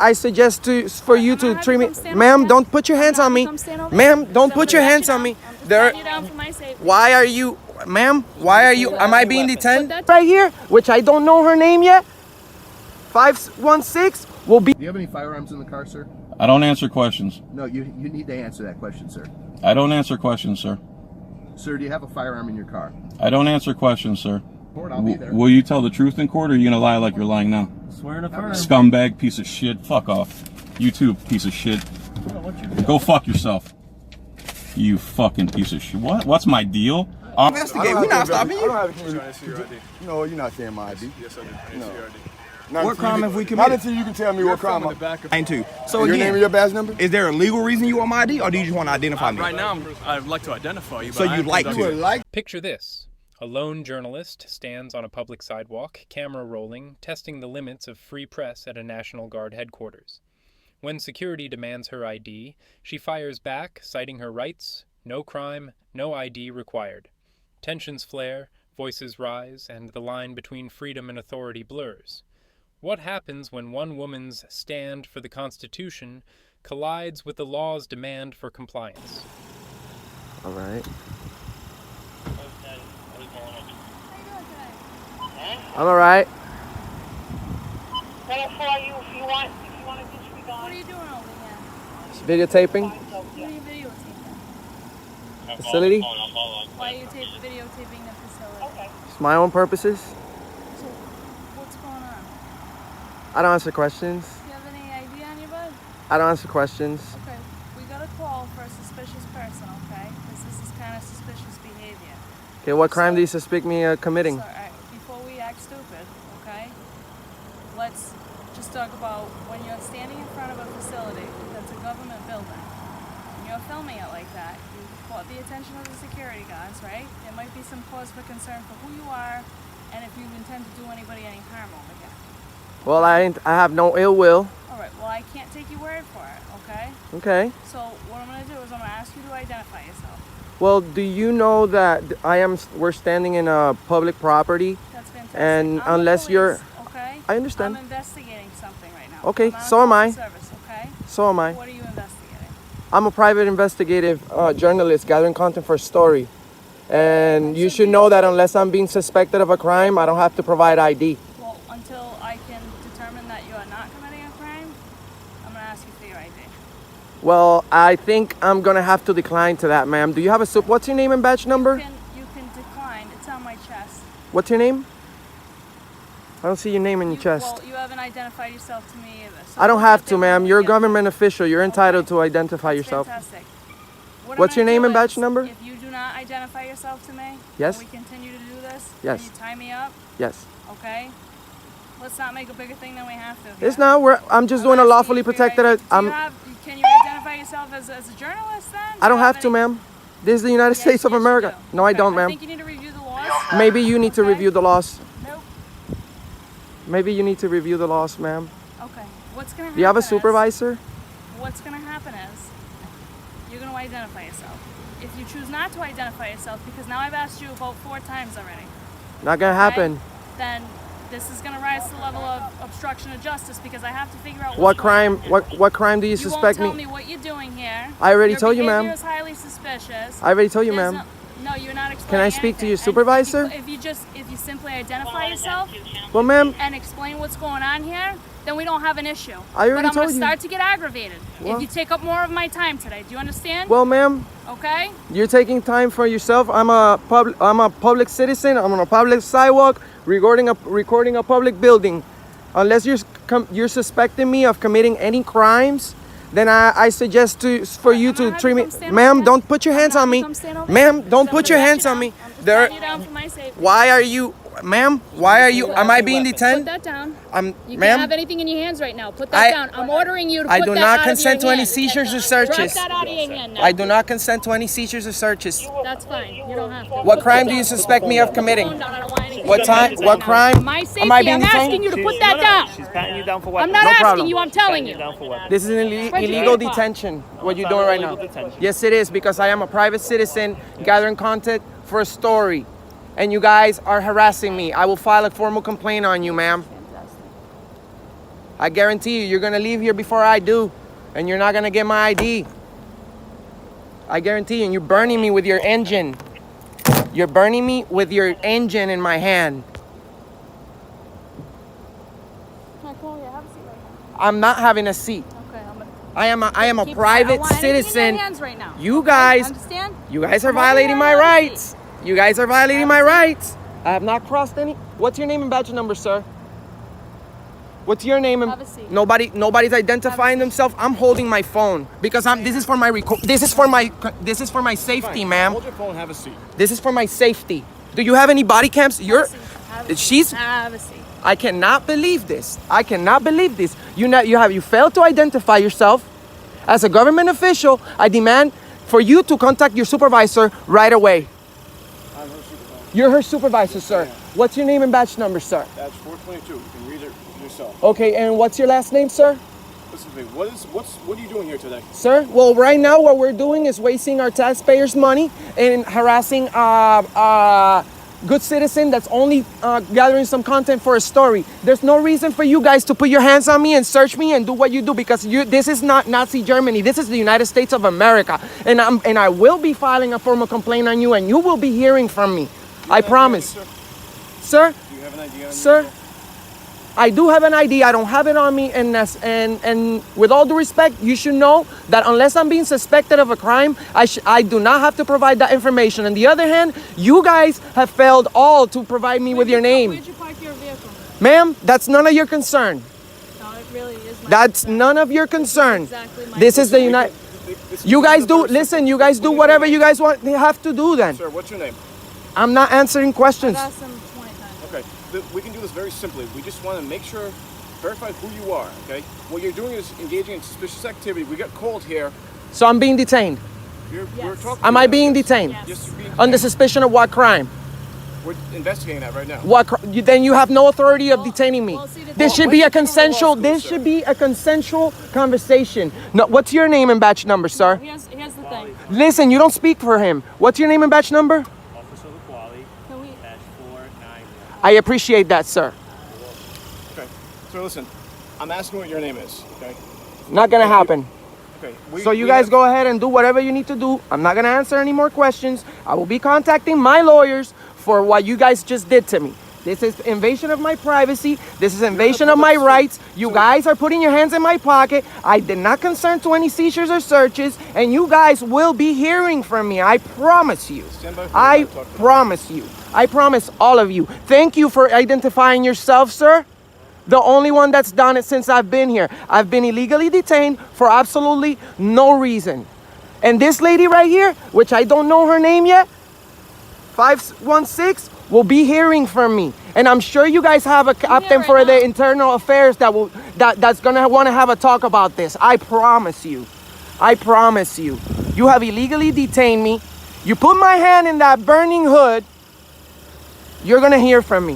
I suggest for you to treat me, ma'am. Don't put your hands on me, ma'am. Don't put your hands on me. There. Why are you, ma'am? Why are you? Am I being detained right here? Which I don't know her name yet. 516 will be. Do you have any firearms in the car, sir? I don't answer questions. No, you need to answer that question, sir. I don't answer questions, sir. Sir, do you have a firearm in your car? I don't answer questions, sir. Court, I'll be there. Will you tell the truth in court, or are you gonna lie like you're lying now? Swear to affirm. Scumbag, piece of shit. Fuck off. You too, piece of shit. Go fuck yourself. You fucking piece of shit. What? What's my deal? Investigate. We're not stopping you. No, you're not saying my ID. Yes, I did. No. What crime have we committed? Not until you can tell me what crime. I too. So your name and your badge number? Is there a legal reason you want my ID, or do you just want to identify me? Right now, I'd like to identify you. So you'd like to? Picture this. A lone journalist stands on a public sidewalk, camera rolling, testing the limits of free press at a National Guard headquarters. When security demands her ID, she fires back, citing her rights, no crime, no ID required. Tensions flare, voices rise, and the line between freedom and authority blurs. What happens when one woman's stand for the Constitution collides with the law's demand for compliance? All right. I'm all right. What are you doing over here? Just videotaping. What are you videotaping? Facility. Why are you videotaping the facility? Okay. It's my own purposes. So, what's going on? I don't answer questions. Do you have any ID on your bud? I don't answer questions. Okay. We got a call for a suspicious person, okay? Because this is kind of suspicious behavior. Okay, what crime do you suspect me committing? So, alright, before we act stupid, okay? Let's just talk about when you're standing in front of a facility that's a government building, and you're filming it like that, you caught the attention of the security guards, right? There might be some cause for concern for who you are and if you intend to do anybody any harm over here. Well, I have no ill will. Alright, well I can't take your word for it, okay? Okay. So what I'm going to do is I'm going to ask you to identify yourself. Well, do you know that we're standing in a public property? That's fantastic. And I'm unless the you're... police, okay? I understand. I'm investigating something right now. Okay, I'm on so am I. Service, okay? So am I. What are you investigating? I'm a private investigative journalist gathering content for a story. And you should know that unless I'm being suspected of a crime, I don't have to provide ID. Well, until I can determine that you are not committing a crime, I'm going to ask you for your ID. Well, I think I'm gonna have to decline to that, ma'am. Do you have a what's your name and badge number? You can decline. It's on my chest. What's your name? I don't see your name in your chest. Well, you haven't identified yourself to me either. So I don't have to, ma'am. You're a yeah. government official. You're entitled to identify That's yourself. Fantastic. What What's I'm your gonna name do and badge is, number? If you do not identify yourself to me, Yes. and we continue to do this, Yes. and you tie me up, Yes. okay? Let's not make a bigger thing than we have to. It's not. I'm just doing a lawfully protected. Can you identify yourself as a journalist then? I don't have to, ma'am. This is the United States of America. No, I don't, I ma'am. think you need to review the laws. Maybe you need to review the laws. Nope. Maybe you need to review the laws, ma'am. Okay. What's gonna happen? Do you have a is- supervisor? What's gonna happen is you're gonna identify yourself. If you choose not to identify yourself, because now I've asked you about 4 times already, Not gonna happen. then this is gonna rise to the level of obstruction of justice because I have to figure out What what's going crime? on. What crime do you You suspect won't tell me? me what you're doing here. I already Your told you, behavior ma'am. is highly suspicious. I already told you, There's ma'am. No, you're not explaining. Can I speak to your anything. And supervisor? If you simply identify yourself Well, ma'am, and explain what's going on here, then we don't have an issue. I already but I'm told gonna you. start to get aggravated Well- if you take up more of my time today. Do you understand? well, ma'am, Okay. you're taking time for yourself. I'm a public citizen. I'm on a public sidewalk recording a public building. Unless you're suspecting me of committing any crimes, then I suggest for you to treat me, ma'am. Don't put your hands on me, ma'am. Don't put your hands on me. There. You down for my safety. Why are you, ma'am? Why are you? Am I being Put detained? that down. Ma'am. You can't have anything in your hands right now. Put that down. I'm ordering you to put I do that not out consent of to your any hand. seizures or searches. Drop that out of your hand now. I do not consent to any seizures or searches. That's fine. You don't have to. What crime do you suspect me of committing? Phone down. I don't want anything. What time? What crime? My safety. Am I being I'm detained? asking you to put that down. She's patting you down for I'm weapons. not No asking problem. you. I'm telling you. Down for weapons. This is an illegal detention. What you're doing right now? Yes, it is, because I am a private citizen gathering content for a story, and you guys are harassing me. I will file a formal complaint on you, ma'am. I guarantee you, you're gonna leave here before I do, and you're not gonna get my ID. I guarantee you, and you're burning me with your engine. You're burning me with your engine in my hand. Can I call you? Have a seat right now. I'm not having a seat. Okay, I'm gonna I am a keep private I want anything in citizen. your hands right now. You Okay? guys, Understand? you guys are Come over violating here my and have a rights. seat. You guys are violating Have a my seat. rights. I have not crossed any. What's your name and badge number, sir? What's your name? Have a seat. Nobody's identifying themselves. I'm holding my phone because this is for my safety, ma'am. Hold your phone, have a seat. This is for my safety. Do you have any body cams? Have a seat. Have a seat. I cannot believe this. I cannot believe this. You failed to identify yourself as a government official. I demand for you to contact your supervisor right away. I'm her supervisor. You're her supervisor, sir. What's your name and badge number, sir? That's 422. You can read it yourself. Okay, and what's your last name, sir? Listen to me. What are you doing here today? Sir, well, right now what we're doing is wasting our taxpayers' money and harassing good citizen that's only gathering some content for a story. There's no reason for you guys to put your hands on me and search me and do what you do because this is not Nazi Germany. This is the United States of America. And I will be filing a formal complaint on you and you will be hearing from me. I promise. Sir? Do you have an idea on Sir? you? I do have an ID. I don't have it on me, and with all due respect, you should know that unless I'm being suspected of a crime, I do not have to provide that information. On the other hand, you guys have failed all to provide me with your name. Where'd you park your vehicle? Ma'am, that's none of your concern. No, it really is my That's concern. none of your concern. Exactly my This is the concern. United. You guys do, listen, you guys do whatever you guys want. They have to do then. Sir, what's your name? I'm not answering questions. I've asked them 20 times. Okay, we can do this very simply. We just want to make sure, verify who you are, okay? What you're doing is engaging in suspicious activity. We got called here. So I'm being detained. We're Yes. talking Am to I you. being Yes. detained? Yes. Yes, you're being Under detained. suspicion of what crime? We're investigating that right now. Then you have no authority of Well, detaining me. well, see, the This thing- should be a When did you go to law consensual. school, This sir? should be a consensual conversation. No, what's your name and badge number, sir? Here's the thing. Listen, you don't speak for him. What's your name and badge number? Can we? I appreciate that, sir. Okay, so listen, I'm asking what your name is, okay? Not gonna happen. Okay. So you guys go ahead and do whatever you need to do. I'm not gonna answer any more questions. I will be contacting my lawyers for what you guys just did to me. This is invasion of my privacy. This is invasion of my rights. You guys are putting your hands in my pocket. I did not consent to any seizures or searches, and you guys will be hearing from me. I promise you. Stand by for I me, I'll talk to them. promise you. I promise all of you. Thank you for identifying yourself, sir. The only one that's done it since I've been here. I've been illegally detained for absolutely no reason. And this lady right here, which I don't know her name yet, 516, will be hearing from me. And I'm sure you guys have a captain right for the now. internal affairs that's gonna want to have a talk about this. I promise you. I promise you. You have illegally detained me. You put my hand in that burning hood. You're gonna hear from me.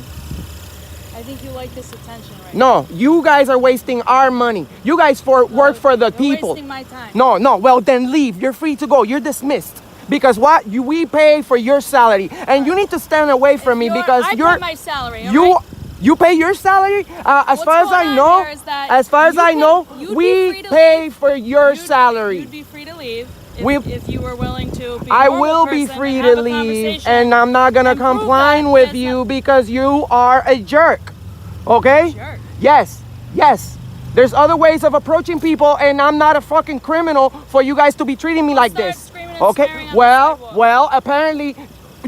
I think you like this attention right No, you guys are wasting our money. You guys work for the You're people. wasting my time. No, well then leave. You're free to go. You're dismissed. Because what? We pay for your salary. And you need to stand away from me because I you're pay my salary. you alright? you pay your salary? As What's far as going I on know, here is that as far as you I can- know, you'd be we free to pay leave. for your You'd salary. be free to leave We- if you were willing to be a I normal will be person free and to have a leave, conversation and I'm not gonna and prove comply that with it's you not- because you are a jerk. Okay? Jerk. Yes. There's other ways of approaching people, and I'm not a fucking criminal for you guys to be treating me like start this. screaming and Okay? swearing on the sidewalk. Well, apparently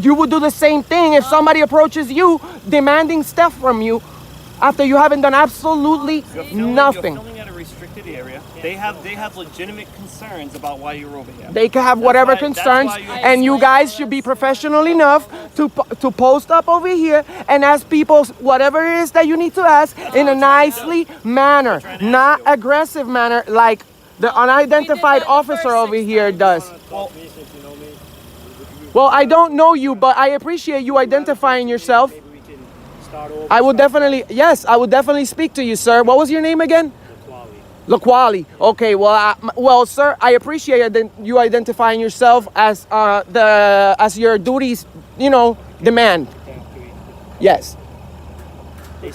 you would do the same thing if somebody approaches you demanding stuff from you after you haven't done absolutely nothing. You're filming at a restricted area. They have legitimate concerns about why you're over here. They can have That's whatever why- that's concerns, why you- and you guys should be professional enough to post up over here and ask people whatever it is that you need to ask in a nicely manner, not aggressive manner like the unidentified the officer first over 6 here times. does. Well, I don't know you, but I appreciate you identifying yourself. Maybe we can start over. I would definitely, yes, I would definitely speak to you, sir. What was your name again? Laquali. Okay, well, sir, I appreciate you identifying yourself as as your duties, demand. Yes. They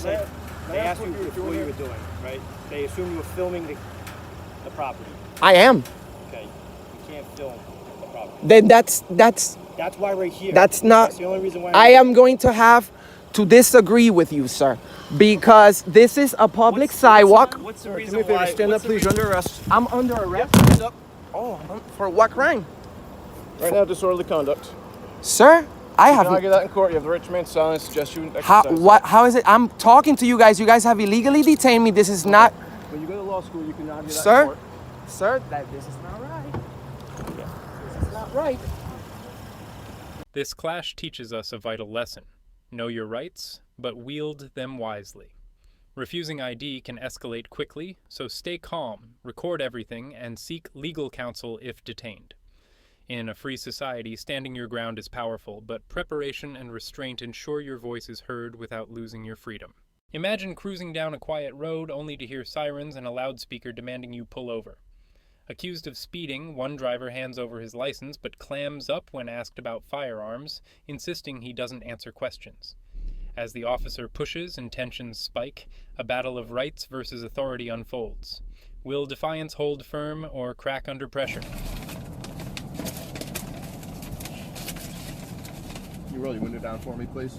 asked you what you were doing, right? They assume you were filming the property. I am. Okay. You can't film the property. Then that's That's why we're here. That's not. That's the only reason why. I am going to have to disagree with you, sir, because this is a public sidewalk. What's the Sir, reason do me a favor, why? stand up, what's the please. You're under arrest. I'm under arrest. Stand up. Oh, for what crime, Right now, disorderly conduct. sir? I You can have. argue that in court. You have the right to remain silent. Suggest you exercise. How? What? How is it? I'm talking to you guys. You guys have illegally detained me. This is not, When you go to law school, you can argue that in sir. court. Sir, this is not right. This is not right. This clash teaches us a vital lesson. Know your rights, but wield them wisely. Refusing ID can escalate quickly, so stay calm, record everything, and seek legal counsel if detained. In a free society, standing your ground is powerful, but preparation and restraint ensure your voice is heard without losing your freedom. Imagine cruising down a quiet road only to hear sirens and a loudspeaker demanding you pull over. Accused of speeding, one driver hands over his license but clams up when asked about firearms, insisting he doesn't answer questions. As the officer pushes and tensions spike, a battle of rights versus authority unfolds. Will defiance hold firm or crack under pressure? Can you roll your window down for me, please?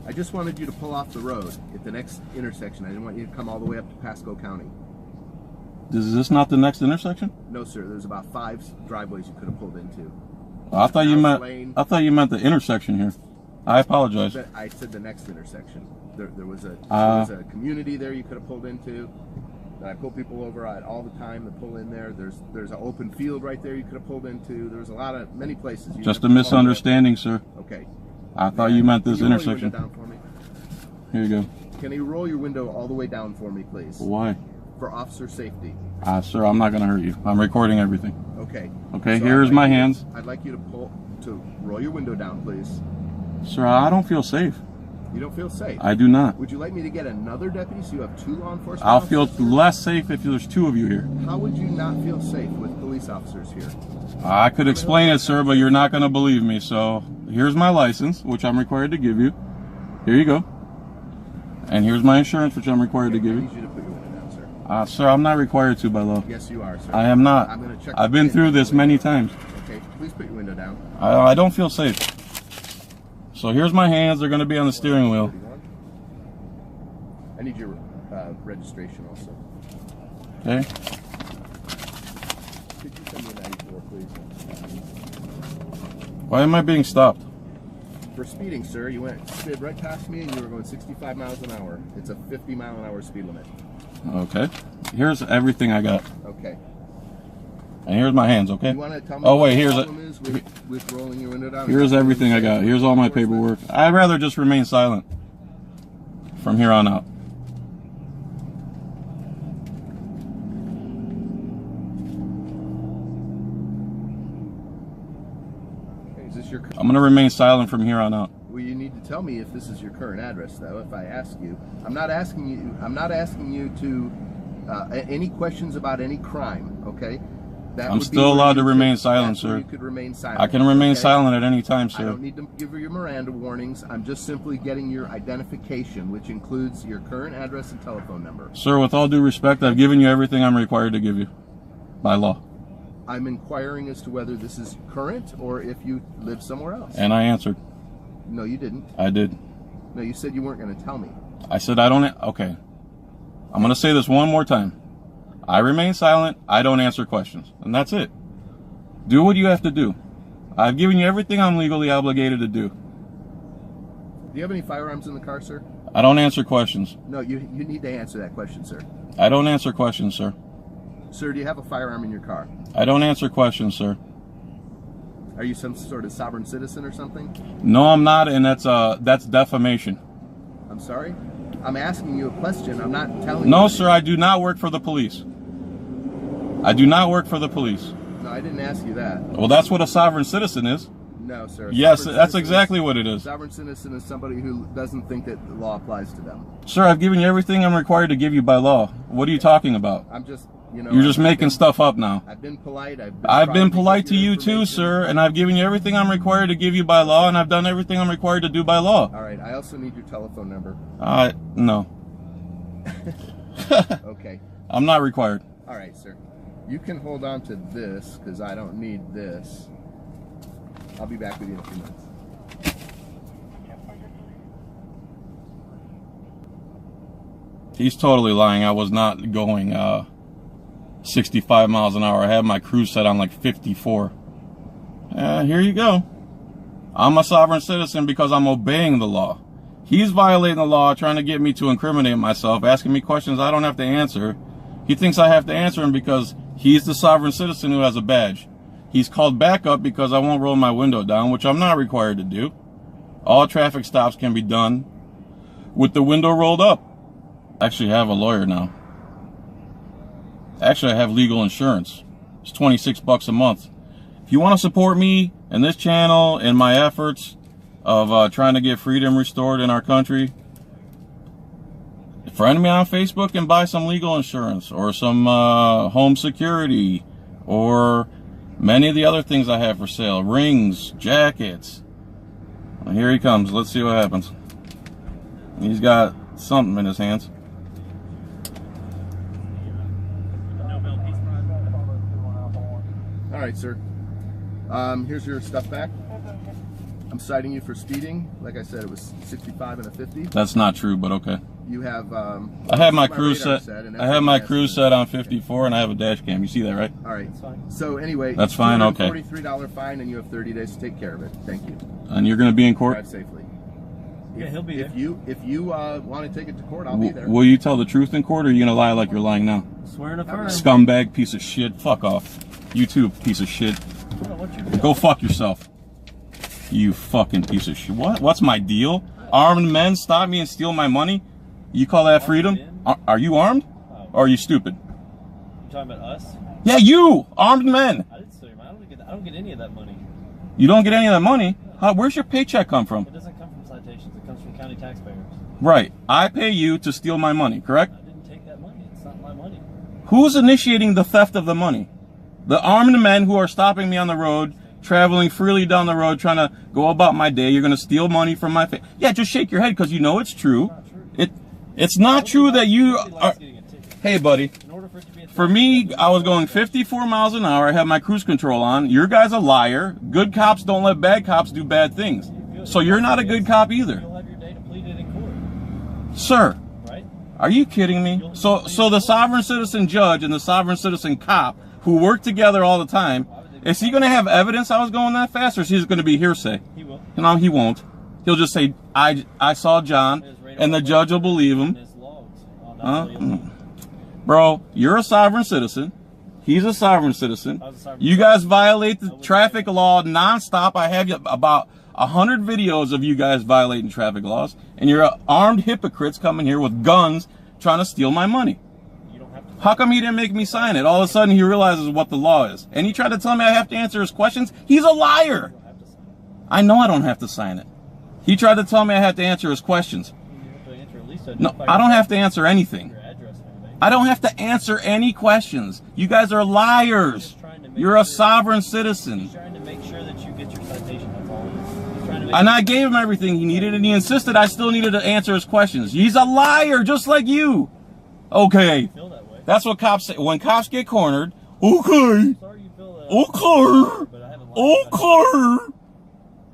I just wanted you to pull off the road at the next intersection. I didn't want you to come all the way up to Pasco County. Is this not the next intersection? No, sir. There's about 5 driveways you could have pulled into. I thought you meant. Lane. I thought you meant the intersection here. I apologize. I said the next intersection. There was a community there you could have pulled into. That I pull people over at all the time to pull in there. There's an open field right there you could have pulled into. There's many places. You Just a could have misunderstanding, sir. pulled in. Okay. I thought you meant this Can you roll your intersection. window down for me? Here you go. Can you roll your window all the way down for me, please? Why? For officer safety. Sir, I'm not going to hurt you. I'm recording everything. Okay. Okay, So here's my hands. I'd like you to roll your window down, please. Sir, I don't feel safe. You don't feel safe? I do not. Would you like me to get another deputy so you have 2 law enforcement I'll feel officers? less safe if there's 2 of you here. How would you not feel safe with police officers here? I could explain it, sir, but you're not going to believe me. So here's my license, which I'm required to give you. Here you go. And here's my insurance, which I'm required to give I you. need you to put your window down, sir. Sir, I'm not required to by law. Yes, you are, sir. I am not. I'm going to check. I've been through this many times. Okay, please put your window down. I don't feel safe. So here's my hands. They're going to be on the steering wheel. 31. I need your registration also. Okay. Could you send me a 94, please? Why am I being stopped? For speeding, sir, you slid right past me and you were going 65 miles an hour. It's a 50-mile-an-hour speed limit. Okay. Here's everything I got. Okay. And here's my hands, okay? You want to tell me Oh, what wait, the here's problem is with rolling your window down? Here's everything I got. Here's all my paperwork. I'd rather just remain silent from here on out. Okay, is this your... I'm going to remain silent from here on out. Well, you need to tell me if this is your current address, though. If I ask you, I'm not asking you to any questions about any crime. Okay. I'm still allowed to remain silent, sir. You could remain silent. I can remain okay? silent at any time, I sir. don't need to give you your Miranda warnings. I'm just simply getting your identification, which includes your current address and telephone number. Sir, with all due respect, I've given you everything I'm required to give you by law. I'm inquiring as to whether this is current or if you live somewhere else. And I answered. No, you didn't. I did. No, you said you weren't going to tell me. I said I don't. Okay. I'm going to say this one more time. I remain silent. I don't answer questions. And that's it. Do what you have to do. I've given you everything I'm legally obligated to do. Do you have any firearms in the car, sir? I don't answer questions. No, you need to answer that question, sir. I don't answer questions, sir. Sir, do you have a firearm in your car? I don't answer questions, sir. Are you some sort of sovereign citizen or something? No, I'm not, and that's defamation. I'm sorry? I'm asking you a question. I'm not telling you. No, sir, I do not work for the police. I do not work for the police. No, I didn't ask you that. Well, that's what a sovereign citizen is. No, sir. Yes, Sovereign that's citizen exactly what it is. Sovereign citizen is somebody who doesn't think that the law applies to them. Sir, I've given you everything I'm required to give you by law. What are you talking about? I'm just, you know. You're just making stuff up now. I've been polite. I've been polite to you too, sir, and I've given you everything I'm required to give you by law, and I've done everything I'm required to do by law. All right. I also need your telephone number. No. Okay. I'm not required. All right, sir. You can hold on to this because I don't need this. I'll be back with you in a few minutes. He's totally lying. I was not going 65 miles an hour. I had my cruise set on like 54. Here you go. I'm a sovereign citizen because I'm obeying the law. He's violating the law, trying to get me to incriminate myself, asking me questions I don't have to answer. He thinks I have to answer him because he's the sovereign citizen who has a badge. He's called back up because I won't roll my window down, which I'm not required to do. All traffic stops can be done with the window rolled up. I actually have a lawyer now. Actually, I have legal insurance. It's $26 a month. If you want to support me and this channel and my efforts of trying to get freedom restored in our country, friend me on Facebook and buy some legal insurance or some home security or many of the other things I have for sale. Rings, jackets. Well, here he comes. Let's see what happens. He's got something in his hands. All right, sir. Here's your stuff back. I'm citing you for speeding. Like I said, it was 65 and a 50. That's not true, but okay. You have. I have my cruise set. I have my cruise set on 54, and I have a dash cam. You see that, right? All right. So anyway, that's fine. Okay. $43 fine, and you have 30 days to take care of it. Thank you. And you're going to be in court. Drive safely. Yeah, he'll be there. If you want to take it to court, I'll be there. Will you tell the truth in court, or are you going to lie like you're lying now? Swear to affirm. Scumbag piece of shit. Fuck off. You too, piece of shit. Go fuck yourself. You fucking piece of shit. What? What's my deal? Armed men stop me and steal my money? You call that freedom? Are you armed? Or are you stupid? You talking about us? Yeah, you! Armed men! I didn't steal your money. I don't get any of that money. You don't get any of that money? Where's your paycheck come from? It doesn't come from citations. It comes from county taxpayers. Right. I pay you to steal my money, correct? I didn't take that money. It's not my money. Who's initiating the theft of the money? The armed men who are stopping me on the road, traveling freely down the road, trying to go about my day. You're going to steal money from my face. Yeah, just shake your head because you know it's true. It's not true that you are... Hey, buddy. For me, I was going 54 miles an hour. I have my cruise control on. Your guy's a liar. Good cops don't let bad cops do bad things. So you're not a good cop either. You'll have your day to plead it in court. Sir, right? Are you kidding me? So the sovereign citizen judge and the sovereign citizen cop who work together all the time, is he going to have evidence I was going that fast, or is he going to be hearsay? He will. No, he won't. He'll just say, I saw John, and the judge will believe him. Bro, you're a sovereign citizen. He's a sovereign citizen. You guys violate the traffic law nonstop. I have about 100 videos of you guys violating traffic laws, and you're armed hypocrites coming here with guns trying to steal my money. How come he didn't make me sign it? All of a sudden he realizes what the law is. And he tried to tell me I have to answer his questions. He's a liar. I know I don't have to sign it. He tried to tell me I have to answer his questions. No, I don't have to answer anything. I don't have to answer any questions. You guys are liars. You're a sovereign citizen. He's trying to make sure that you get your citation. That's all it is. And I gave him everything he needed, and he insisted I still needed to answer his questions. He's a liar, just like you. Okay. That's what cops say. When cops get cornered, okay. Okay.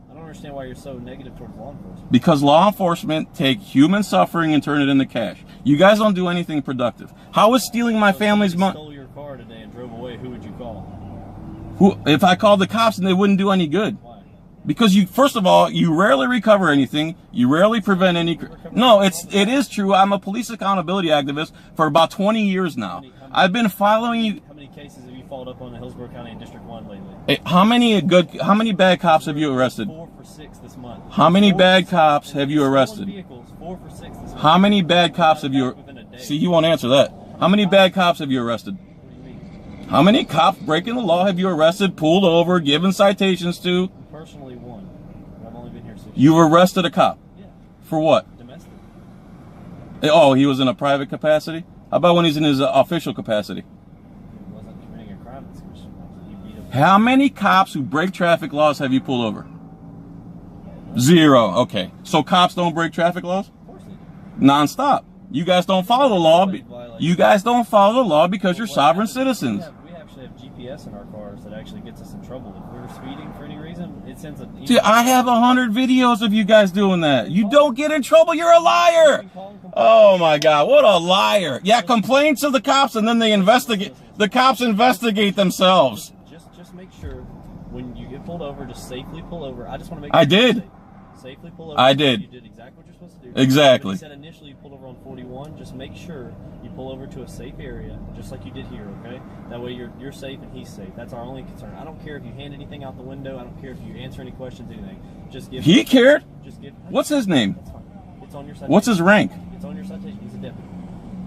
I don't understand why you're so negative towards law enforcement. Because law enforcement take human suffering and turn it into cash. You guys don't do anything productive. How is stealing my family's money? Stole your car today and drove away. Who would you call? If I called the cops, and they wouldn't do any good. Why? Because first of all, you rarely recover anything. You rarely prevent any. No, it is true. I'm a police accountability activist for about 20 years now. I've been following you. How many cases have you followed up on in Hillsborough County and District 1 lately? Hey, how many bad cops have you arrested? 4 for 6 this month. How many bad cops have you arrested? Vehicles, 4 for 6 this month. How many bad cops have you? See, he won't answer that. How many bad cops have you arrested? How many cops breaking the law have you arrested, pulled over, given citations to? Personally, 1. I've only been here 6 years. You arrested a cop? Yeah. For what? Domestic. Oh, he was in a private capacity? How about when he's in his official capacity? He wasn't committing a crime. He beat up. How many cops who break traffic laws have you pulled over? 0. Okay. So cops don't break traffic laws? Of course they do. Non-stop. You guys don't follow the law. Violate You guys don't follow the law because you're sovereign citizens. We actually have GPS in our cars that actually gets us in trouble. If we were speeding for any reason, it sends a... Dude, I have 100 videos of you guys doing that. You don't get in trouble. You're a liar. Oh my God, what a liar. Yeah, complain to the cops and then they investigate. The cops investigate themselves. Just make sure when you get pulled over, just safely pull over. I just want to make I sure did. you're safe. Safely pull over. I did. You did exactly what you're supposed to do. Exactly. You said initially you pulled over on 41. Just make sure you pull over to a safe area, just like you did here, okay? That way you're safe and he's safe. That's our only concern. I don't care if you hand anything out the window. I don't care if you answer any questions, anything. Just give... He cared? Just give... What's his name? That's fine. It's on your citation. What's his rank? It's on your citation. He's a deputy.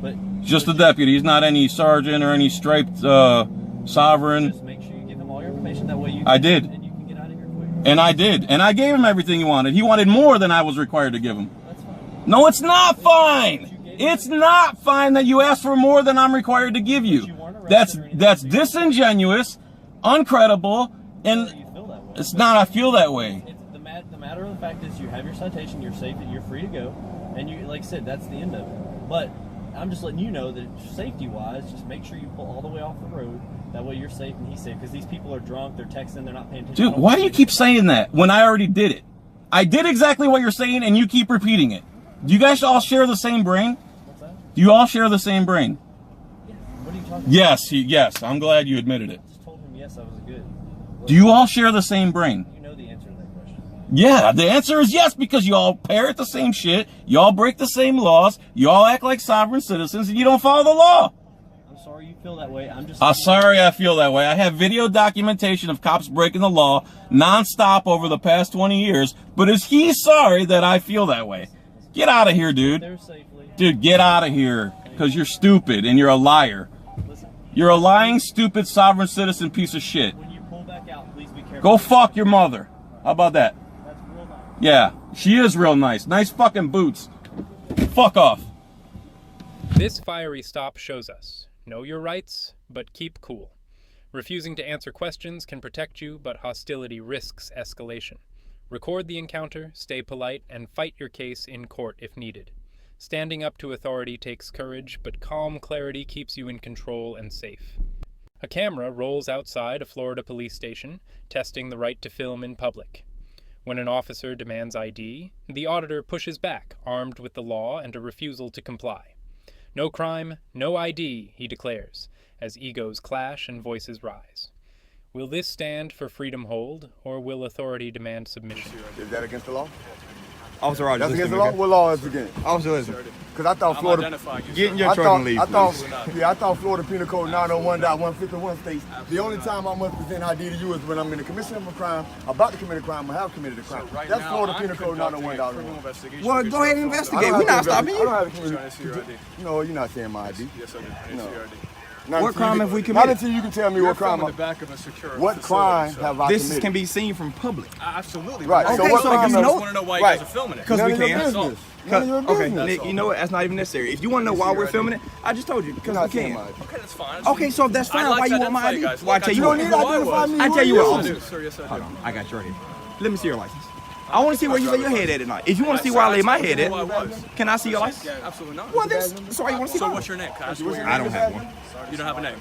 But Just a deputy. He's not any sergeant or any striped sovereign. just make sure you give him all your information. That way you... I did. And you can get out of here quick. And I did. And I gave him everything he wanted. He wanted more than I was required to give him. That's fine. No, it's not fine. It's not fine that you ask for more than I'm required to give you. That's disingenuous, uncredible, and You feel that way. it's not I feel that way. It's the matter of the fact is you have your citation, you're safe, and you're free to go, and you, like I said, that's the end of it. But I'm just letting you know that safety-wise, just make sure you pull all the way off the road. That way you're safe and he's safe, because these people are drunk, they're texting, they're not paying attention. Dude, why do you keep saying that when I already did it? I did exactly what you're saying, and you keep repeating it. Do you guys all share the same brain? What's that? Do you all share the same brain? Yeah. What are you talking about? Yes, yes. I'm glad you admitted it. I just told him yes, I was good. Do you all share the same brain? You know the answer to that question. Yeah, the answer is yes, because you all parrot the same shit, you all break the same laws, you all act like sovereign citizens, and you don't follow the law. I'm sorry you feel that way. I'm just... Sorry I feel that way. I have video documentation of cops breaking the law nonstop over the past 20 years, but is he sorry that I feel that way? Get out of here, dude. There safely. Dude, get out of here, because you're stupid and you're a liar. Listen, You're a lying, stupid, sovereign citizen piece of shit. when you pull back out, please be careful. Go fuck your mother. How about that? That's real nice. Yeah, she is real nice. Nice fucking boots. Fuck off. This fiery stop shows us: know your rights, but keep cool. Refusing to answer questions can protect you, but hostility risks escalation. Record the encounter, stay polite, and fight your case in court if needed. Standing up to authority takes courage, but calm clarity keeps you in control and safe. A camera rolls outside a Florida police station, testing the right to film in public. When an officer demands ID, the auditor pushes back, armed with the law and a refusal to comply. No crime, no ID, he declares, as egos clash and voices rise. Will this stand for freedom hold, or will authority demand submission? Is that against the law? Officer Rogers, That's against the listen law? What law is it against? Officer, listen. Because I thought I'm Florida... identifying you. Get in sir. your truck and leave, I thought Florida Penal Code 901.151 states the only time I must present ID to you is when I'm in the commission of a crime, about to commit a crime, or have committed a crime. So right That's now, Florida I'm Penal Code conducting a 901.1. criminal investigation Well, against go ahead your and phone. investigate. We're not stopping I you. don't have to Trying to see your ID. No, you're not saying my ID. Yes, I did. I didn't No. see your ID. Not What until crime you- have we Not committed? until you can tell me You're what crime. filming the back of a secure What facility, crime so- have I This committed? can be seen from public. Absolutely. Right, but so Okay, what so crime you have- know- I want to know why you Right. guys are filming it. Because None we of your can. business. None of your Okay, business. Nick, you know what? That's not even necessary. If you want to know why we're filming it, I just told you. Because You're we not saying can. my ID. Okay, that's fine. Okay, so if that's fine, I'd like why to you want my identify you ID? guys. Well, I Look, tell you You don't what. need to who I identify was. me. I Who tell you are what, Yes, I do, officer. sir. Yes, I Hold do. on, I got your head. Let me see your license. I want to see where you lay your head at tonight. If you want to see where I lay my head Who I was. at, can I see your license? Yeah, absolutely not. Well, this. So why you want to see So mine? what's your name? Can I ask you What's what your I your don't name have badge one. is? You don't have a name.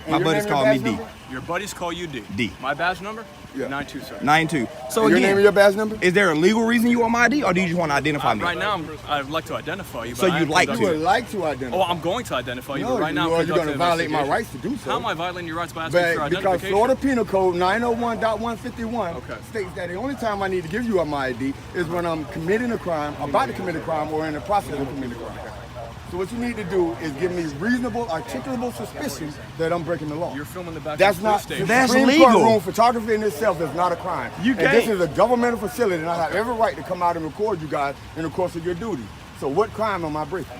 My your buddies name call and me badge D. number? Your buddies call you D. D. My badge number? Yeah. 92, sir. 9-2. So Your name and again, your badge number? is there a legal reason you want my ID, or do you just want to identify me? Right now, I'd like to identify you. So but I you'd am like You conducting- would like to identify. Oh, I'm going to identify you, No, but right now, you are. I'm You're going to conducting an violate my investigation. rights to do so. How am I violating your rights by asking for Because identification? Florida Penal Code 901.151 Okay. states that the only time I need to give you my ID is when I'm committing a crime, about to commit a crime, or in the process of committing a crime. So what you need to do is give me reasonable, articulable suspicion that I'm breaking the law. You're filming the back That's of the police not station. That's Supreme legal. Court room photography in itself is not a crime. You And this can't. is a governmental facility, and I have every right to come out and record you guys in the course of your duty. So what crime am I breaking?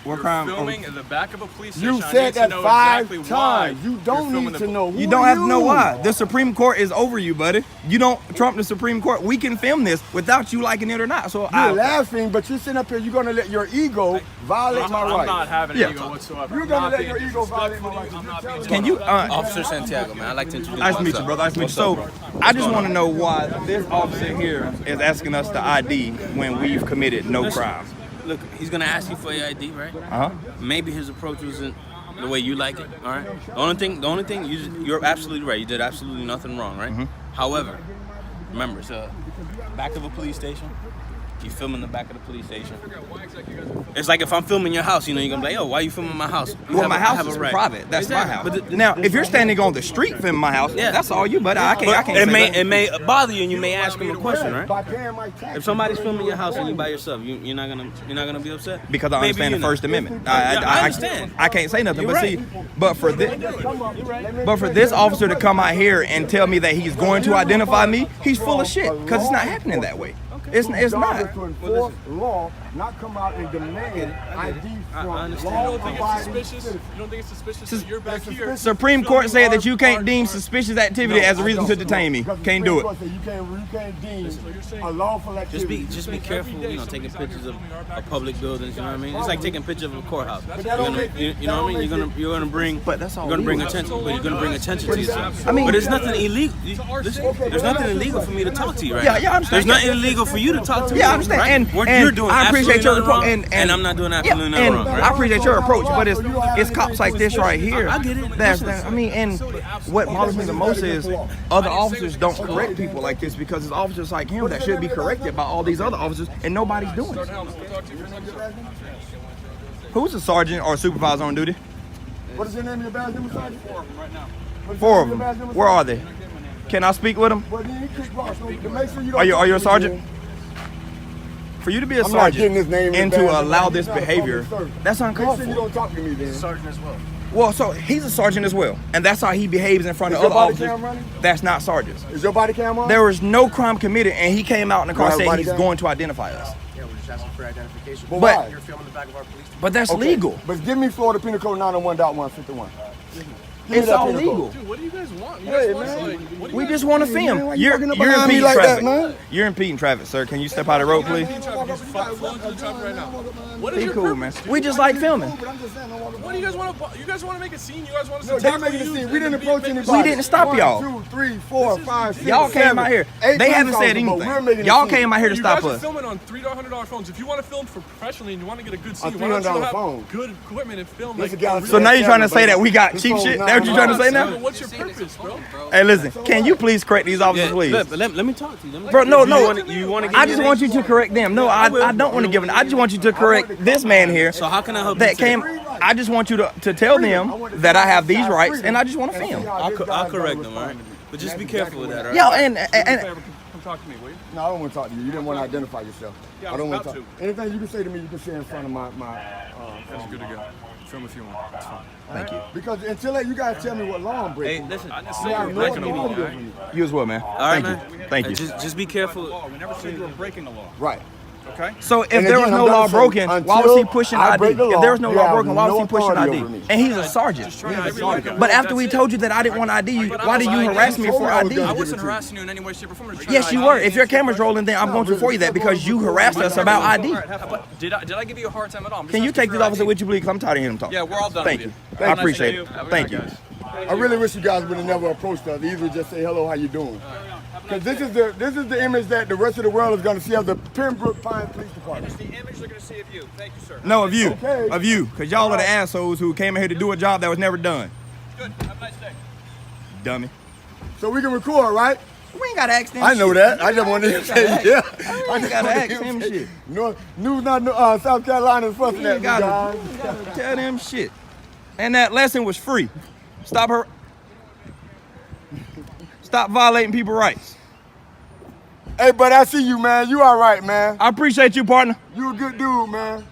What You're crime? filming in the back of a police station. You I said need to that know 5 exactly why times. You you're don't filming need the- to know. Who You don't are have to know you? why. The Supreme Court is over you, buddy. You don't trump the Supreme Court. We can film this without you liking it or not. So You're laughing, but you're sitting up here. You're going to let your ego violate my I'm rights. not having Yeah. an ego whatsoever. You're I'm gonna not let being your ego violate my disrespectful to rights. you. I'm not You're being Can you? Officer Santiago, man. I'd like to introduce Nice to meet you, myself. brother. Nice to meet you. So, I just want to know why this officer here is asking us to ID when we've committed no crime. look, he's gonna ask you for your ID, right? Maybe his approach wasn't the way you like it. All right. The only thing, you're absolutely right. You did absolutely nothing wrong, right? However, remember, it's a back of a police station. You film in the back of the police station. It's like if I'm filming your house, you know, you're gonna be like, "Oh, why are you filming my house?" Well, my house is private. That's my house. But now, if you're standing on the street filming my house, that's all you. But I can't. It may bother you, and you may ask him a question, right? If somebody's filming your house and you by yourself, you're not gonna be upset because I understand the First Amendment. I understand. I can't say nothing. But see, but for this officer to come out here and tell me that he's going to identify me, he's full of shit. Because it's not happening that way. It's not. To enforce law, not come out and demand ID from law-abiding citizens. You don't think it's suspicious that you're back here? Supreme Court said that you can't deem suspicious activity as a reason to detain me. Can't do it. You can't deem a lawful activity. Just be careful, you know, taking pictures of public buildings. You know what I mean? It's like taking pictures of a courthouse. You know what I mean? You're gonna bring attention, but you're gonna bring attention to yourself. I mean, but there's nothing illegal. There's nothing illegal for me to talk to you right now. Yeah, I understand. There's nothing illegal for you to talk to me. Yeah, I understand. Right? And what you're doing, I appreciate your approach, and I'm not doing absolutely nothing wrong. Right? I appreciate your approach, but it's cops like this right here. I get it. I mean, and what bothers me the most is other officers don't correct people like this because it's officers like him that should be corrected by all these other officers, and nobody's doing it. Who's the sergeant or supervisor on duty? What is your name of your badge number, Sergeant? 4 of them right now. Four of them. Where are they? Can I speak with them? Are you a sergeant? For you to be a sergeant and to allow this behavior, that's uncalled for. You don't talk to me then. Sergeant as well. Well, so he's a sergeant as well, and that's how he behaves in front of other officers. That's not sergeants. Is your body cam on? There was no crime committed, and he came out in the car saying he's going to identify us. Yeah, we're just asking for identification. But you're filming the back of our police station. But that's legal. But give me Florida Penal Code 901.151. It's all legal. Dude, what do you guys want? We just want to film. You're impeding traffic. You're impeding traffic, sir. Can you step out of the road, please? Be cool, man. We just like filming. What do you guys want to? You guys want to make a scene? You guys want No, they're making a scene. We didn't approach anybody. We didn't stop y'all. 1, 2, 3, 4, 5, 6, Y'all came out here. They haven't said anything. Y'all came out here to stop us. You guys are filming on $300 phones. If you want to film for professionally and you want to get a good scene, $300 why don't you have phone. good equipment and film? So now you're trying to say that we got cheap shit? That's what you're trying to say now? What's your purpose, bro? Hey, listen. Can you please correct these officers, please? Let me talk to you. Bro, no. I just want you to correct them. No, I don't want to give them. I just want you to correct this man here. So how can I help that came? I just want you to tell them that I have these rights, and I just want to film. I'll correct them, all right? But just be careful with that, all right? Yeah, and Come talk to me, will you? No, I don't want to talk to you. You didn't want to identify yourself. Yeah, I don't want to about talk. Anything you can say to me, you can say in front of my That's good to go. Film if you want. That's fine. Thank you. Because until you guys tell me what law I'm breaking. Hey, listen. You as well, man. All right, Thank you. Thank you. Just be careful. We never said you were breaking the law. Right. Okay. So if there was no law broken, why was he pushing ID? If there was no law broken, why was he pushing ID? And he's a sergeant. But after we told you that I didn't want ID you, why did you harass me for ID? I wasn't harassing you in any way, shape, or form. Yes, you were. If your camera's rolling, then I'm going to for you that because you harassed us about ID. Did I give you a hard time at all? Can you take this officer with you, please? Because I'm tired of hearing him talk. Yeah, we're all done. Thank you. I appreciate it. Thank you. I really wish you guys would have never approached us. Either just say hello, how you doing? Because this is the image that the rest of the world is going to see of the Pembroke Pines Police Department. It's the image they're going to see of you. Thank you, sir. No, of you. Okay. Of you. Because y'all are the assholes who came here to do a job that was never done. Good. Have a nice day. Dummy. So we can record, right? We ain't got to ask them I know that. I just wanted to say, yeah. I ain't got to ask him shit. No, South Carolina is fussing at me, guys. Tell them shit. And that lesson was free. Stop violating people's rights. Hey, but I see you, man. You all right, man. I appreciate you, partner. You a good dude, man.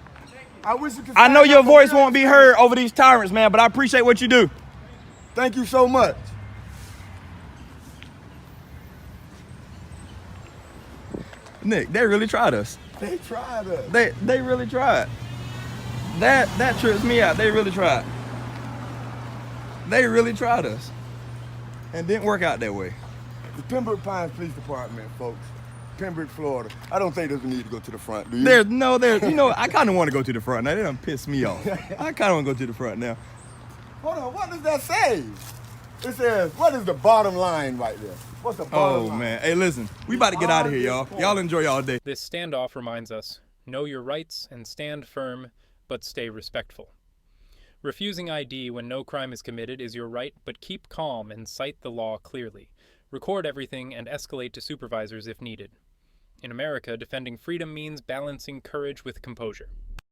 I wish you could. I know your voice won't be heard over these tyrants, man, but I appreciate what you do. Thank you so much. Nick, they really tried us. They tried us. They really tried. That trips me out. They really tried. They really tried us. And didn't work out that way. The Pembroke Pines Police Department, folks. Pembroke, Florida. I don't think there's a need to go to the front, do you? I kind of want to go to the front now. They done pissed me off. I kind of want to go to the front now. Hold on, what does that say? It says, what is the bottom line right there? What's the bottom line? Oh, man. Hey, listen, we about to get out of here, y'all. Y'all enjoy y'all day. This standoff reminds us, Know your rights and stand firm, but stay respectful. Refusing ID when no crime is committed is your right, but keep calm and cite the law clearly. Record everything and escalate to supervisors if needed. In America, defending freedom means balancing courage with composure.